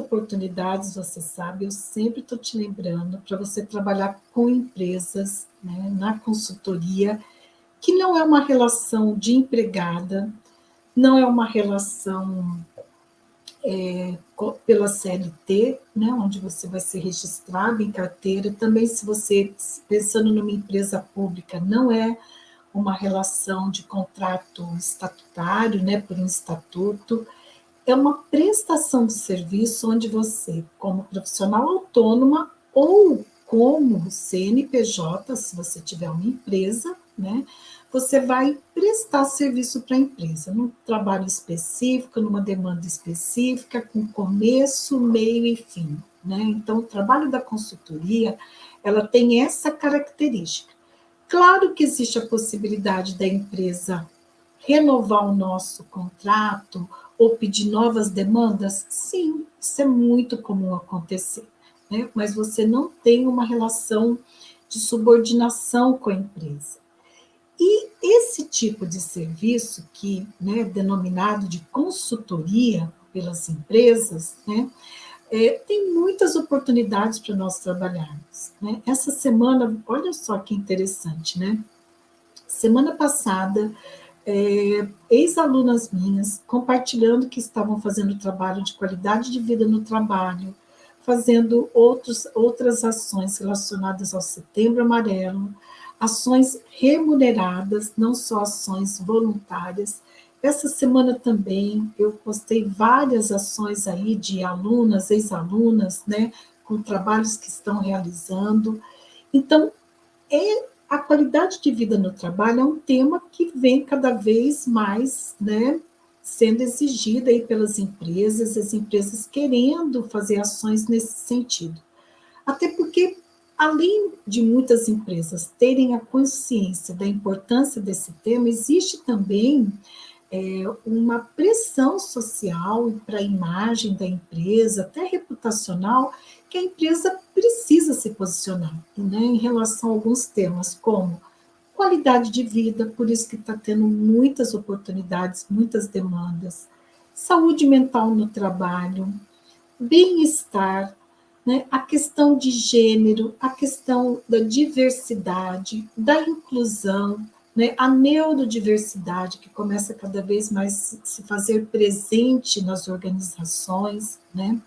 oportunidades, você sabe, eu sempre estou te lembrando para você trabalhar com empresas, né, na consultoria, que não é uma relação de empregada, não é uma relação pela CLT, né, onde você vai ser registrado em carteira. Também, se você, pensando numa empresa pública, não é uma relação de contrato estatutário, né, por um estatuto. É uma prestação de serviço onde você, como profissional autônoma ou como CNPJ, se você tiver uma empresa, né, você vai prestar serviço para a empresa, num trabalho específico, numa demanda específica, com começo, meio e fim, né? Então, o trabalho da consultoria, ela tem essa característica. Claro que existe a possibilidade da empresa renovar o nosso contrato ou pedir novas demandas? Sim, isso é muito comum acontecer, né? Mas você não tem uma relação de subordinação com a empresa. E esse tipo de serviço, que, né, denominado de consultoria pelas empresas, né, tem muitas oportunidades para nós trabalharmos, né? Essa semana, olha só que interessante, né? Semana passada, ex-alunas minhas compartilhando que estavam fazendo trabalho de qualidade de vida no trabalho, fazendo outras ações relacionadas ao Setembro Amarelo, ações remuneradas, não só ações voluntárias. Essa semana também eu postei várias ações aí de alunas, ex-alunas, né, com trabalhos que estão realizando. Então, a qualidade de vida no trabalho é um tema que vem cada vez mais, né, sendo exigida aí pelas empresas, as empresas querendo fazer ações nesse sentido. Até porque, além de muitas empresas terem a consciência da importância desse tema, existe também uma pressão social para a imagem da empresa, até reputacional, que a empresa precisa se posicionar, né, em relação a alguns temas, como qualidade de vida, por isso que está tendo muitas oportunidades, muitas demandas, saúde mental no trabalho, bem-estar, né, a questão de gênero, a questão da diversidade, da inclusão, né, a neurodiversidade, que começa cada vez mais se fazer presente nas organizações, né?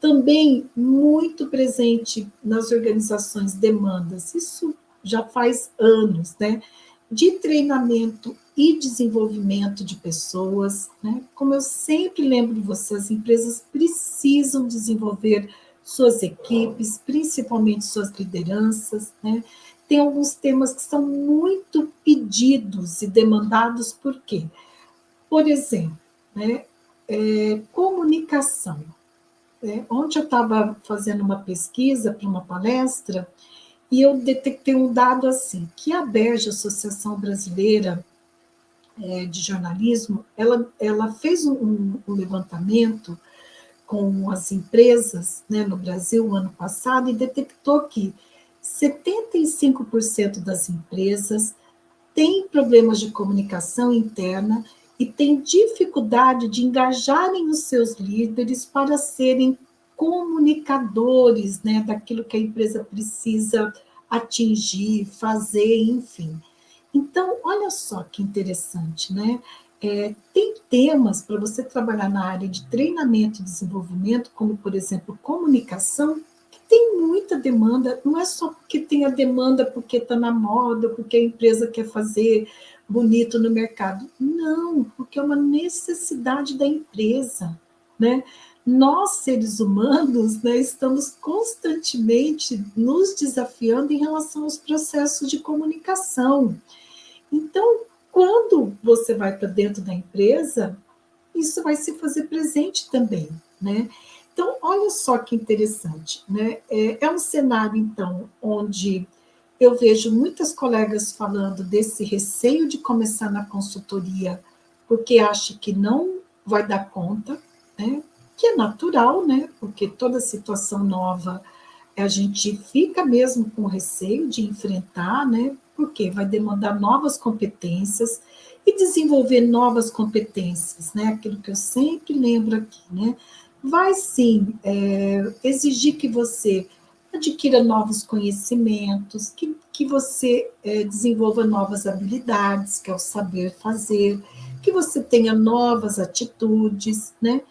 Também muito presente nas organizações demandas, isso já faz anos, né? De treinamento e desenvolvimento de pessoas, né? Como eu sempre lembro de vocês, as empresas precisam desenvolver suas equipes, principalmente suas lideranças, né? Tem alguns temas que são muito pedidos e demandados, por quê? Por exemplo, né, comunicação. Ontem eu estava fazendo uma pesquisa para uma palestra e eu detectei um dado assim, que a ABERJ, Associação Brasileira de Jornalismo, ela fez um levantamento com as empresas, né, no Brasil o ano passado, e detectou que 75% das empresas têm problemas de comunicação interna e têm dificuldade de engajarem os seus líderes para serem comunicadores, né, daquilo que a empresa precisa atingir, fazer, enfim. Então, olha só que interessante, né? Tem temas para você trabalhar na área de treinamento e desenvolvimento, como, por exemplo, comunicação, que tem muita demanda, não é só porque tem a demanda porque está na moda, porque a empresa quer fazer bonito no mercado. Não, porque é uma necessidade da empresa, né? Nós, seres humanos, né, estamos constantemente nos desafiando em relação aos processos de comunicação. Então, quando você vai para dentro da empresa, isso vai se fazer presente também, né? Então, olha só que interessante, né? É um cenário, então, onde eu vejo muitas colegas falando desse receio de começar na consultoria, porque acha que não vai dar conta, né? Que é natural, né? Porque toda situação nova a gente fica mesmo com receio de enfrentar, né? Porque vai demandar novas competências e desenvolver novas competências, né? Aquilo que eu sempre lembro aqui, né? vai sim exigir que você adquira novos conhecimentos, que você desenvolva novas habilidades, que é o saber fazer, que você tenha novas atitudes, né?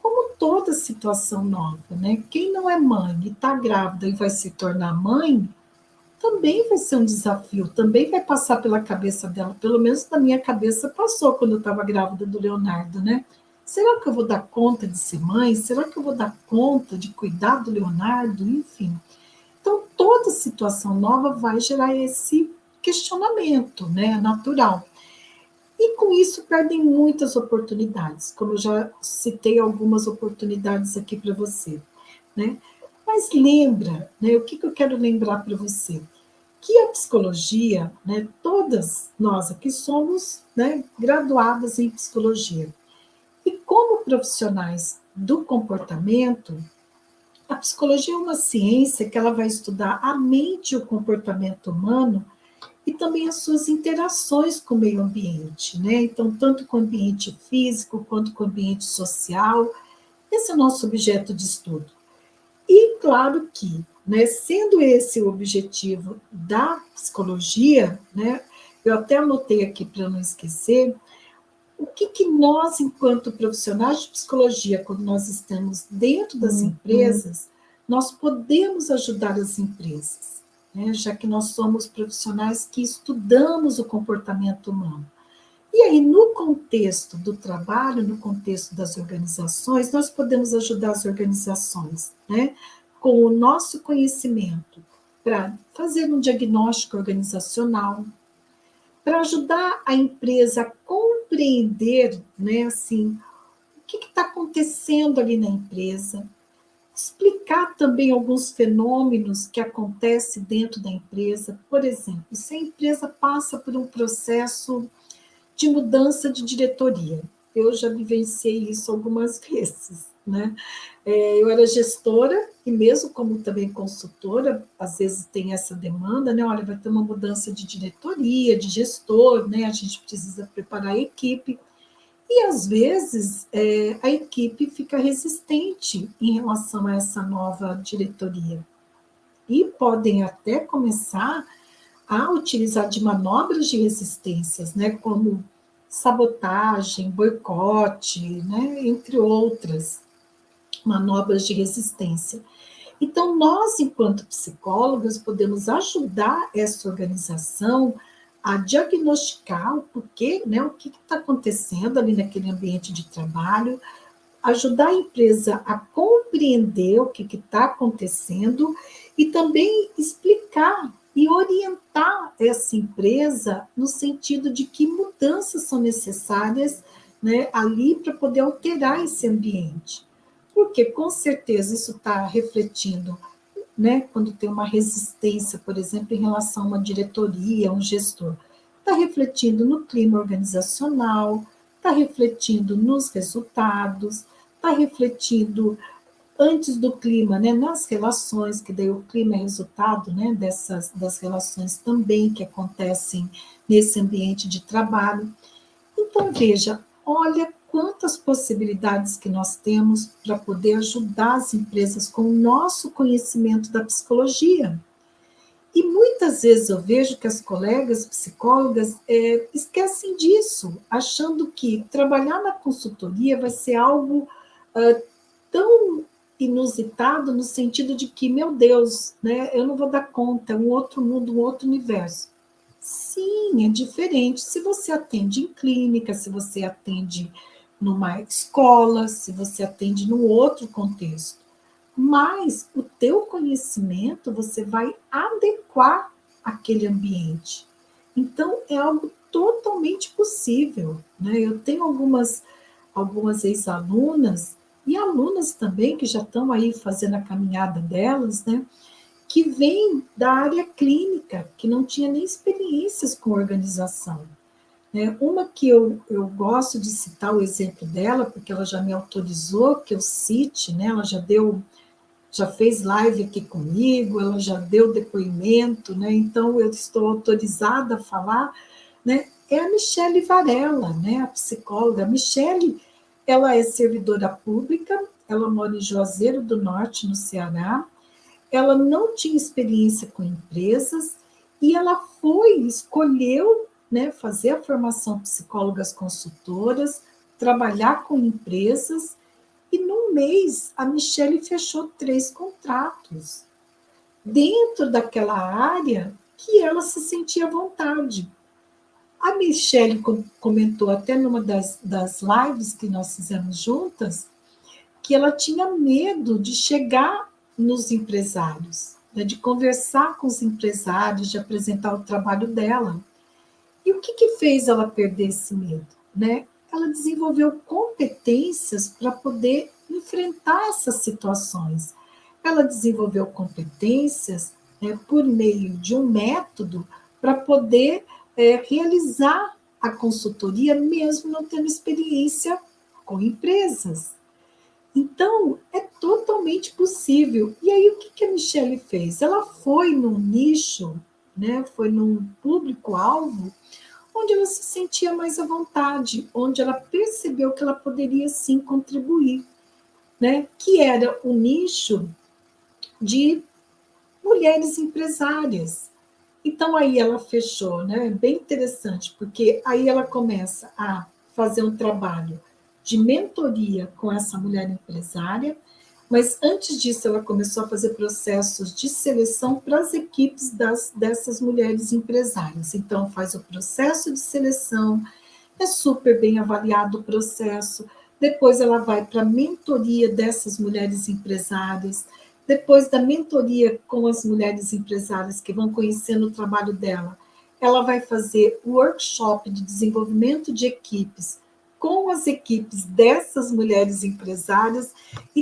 Como toda situação nova, né? Quem não é mãe e está grávida e vai se tornar mãe, também vai ser um desafio, também vai passar pela cabeça dela, pelo menos na minha cabeça passou quando eu estava grávida do Leonardo, né? Será que eu vou dar conta de ser mãe? Será que eu vou dar conta de cuidar do Leonardo? Enfim. Então, toda situação nova vai gerar esse questionamento, né? Natural. E com isso perdem muitas oportunidades, como eu já citei algumas oportunidades aqui para você, né? Mas lembra, né? O que eu quero lembrar para você? Que a psicologia, né, todas nós aqui somos, né, graduadas em psicologia. E como profissionais do comportamento, a psicologia é uma ciência que ela vai estudar a mente e o comportamento humano e também as suas interações com o meio ambiente, né? Então, tanto com o ambiente físico quanto com o ambiente social, esse é o nosso objeto de estudo. E claro que, né, sendo esse o objetivo da psicologia, né, eu até anotei aqui para não esquecer, o que nós, enquanto profissionais de psicologia, quando nós estamos dentro das empresas, nós podemos ajudar as empresas, né, já que nós somos profissionais que estudamos o comportamento humano. E aí, no contexto do trabalho, no contexto das organizações, nós podemos ajudar as organizações, né, com o nosso conhecimento, para fazer um diagnóstico organizacional, para ajudar a empresa a compreender, né, assim, o que está acontecendo ali na empresa, explicar também alguns fenômenos que acontecem dentro da empresa. Por exemplo, se a empresa passa por um processo de mudança de diretoria. Eu já vivenciei isso algumas vezes, né? Eu era gestora e mesmo como também consultora, às vezes tem essa demanda, né? Olha, vai ter uma mudança de diretoria, de gestor, né? A gente precisa preparar a equipe. E às vezes a equipe fica resistente em relação a essa nova diretoria. E podem até começar a utilizar de manobras de resistências, né, como sabotagem, boicote, né, entre outras manobras de resistência. Então, nós, enquanto psicólogos, podemos ajudar essa organização a diagnosticar o porquê, né, o que está acontecendo ali naquele ambiente de trabalho, ajudar a empresa a compreender o que está acontecendo e também explicar e orientar essa empresa no sentido de que mudanças são necessárias, né, ali para poder alterar esse ambiente. Porque, com certeza, isso está refletindo, né, quando tem uma resistência, por exemplo, em relação a uma diretoria, a um gestor. Está refletindo no clima organizacional, está refletindo nos resultados, está refletindo antes do clima, né, nas relações, que daí o clima é resultado, né, das relações também que acontecem nesse ambiente de trabalho. Então, veja, olha quantas possibilidades que nós temos para poder ajudar as empresas com o nosso conhecimento da psicologia. E muitas vezes eu vejo que as colegas psicólogas esquecem disso, achando que trabalhar na consultoria vai ser algo tão inusitado no sentido de que, meu Deus, né, eu não vou dar conta, é um outro mundo, um outro universo. Sim, é diferente. Se você atende em clínica, se você atende numa escola, se você atende num outro contexto. Mas o teu conhecimento você vai adequar àquele ambiente. Então, é algo totalmente possível, né? Eu tenho algumas ex-alunas e alunas também que já estão aí fazendo a caminhada delas, né? Que vêm da área clínica, que não tinha nem experiências com organização. Né? Uma que eu gosto de citar o exemplo dela, porque ela já me autorizou que eu cite, né? Ela já fez live aqui comigo, ela já deu depoimento, né? Então eu estou autorizada a falar, né? É a Michele Varela, né? A psicóloga. A Michele, ela é servidora pública, ela mora em Juazeiro do Norte, no Ceará. Ela não tinha experiência com empresas e ela escolheu, né, fazer a formação psicólogas consultoras, trabalhar com empresas, e num mês a Michele fechou 3 contratos dentro daquela área que ela se sentia à vontade. A Michele comentou até numa das lives que nós fizemos juntas que ela tinha medo de chegar nos empresários, né, de conversar com os empresários, de apresentar o trabalho dela. E o que fez ela perder esse medo? Né? Ela desenvolveu competências para poder enfrentar essas situações. Ela desenvolveu competências, né, por meio de um método para poder realizar a consultoria, mesmo não tendo experiência com empresas. Então, é totalmente possível. E aí, o que a Michele fez? Ela foi num nicho, né, foi num público-alvo, onde ela se sentia mais à vontade, onde ela percebeu que ela poderia sim contribuir, né, que era o nicho de mulheres empresárias. Então, aí ela fechou, né? É bem interessante, porque aí ela começa a fazer um trabalho de mentoria com essa mulher empresária, mas antes disso ela começou a fazer processos de seleção para as equipes dessas mulheres empresárias. Então, faz o processo de seleção, é super bem avaliado o processo, depois ela vai para a mentoria dessas mulheres empresárias, depois da mentoria com as mulheres empresárias que vão conhecendo o trabalho dela, ela vai fazer o workshop de desenvolvimento de equipes com as equipes dessas mulheres empresárias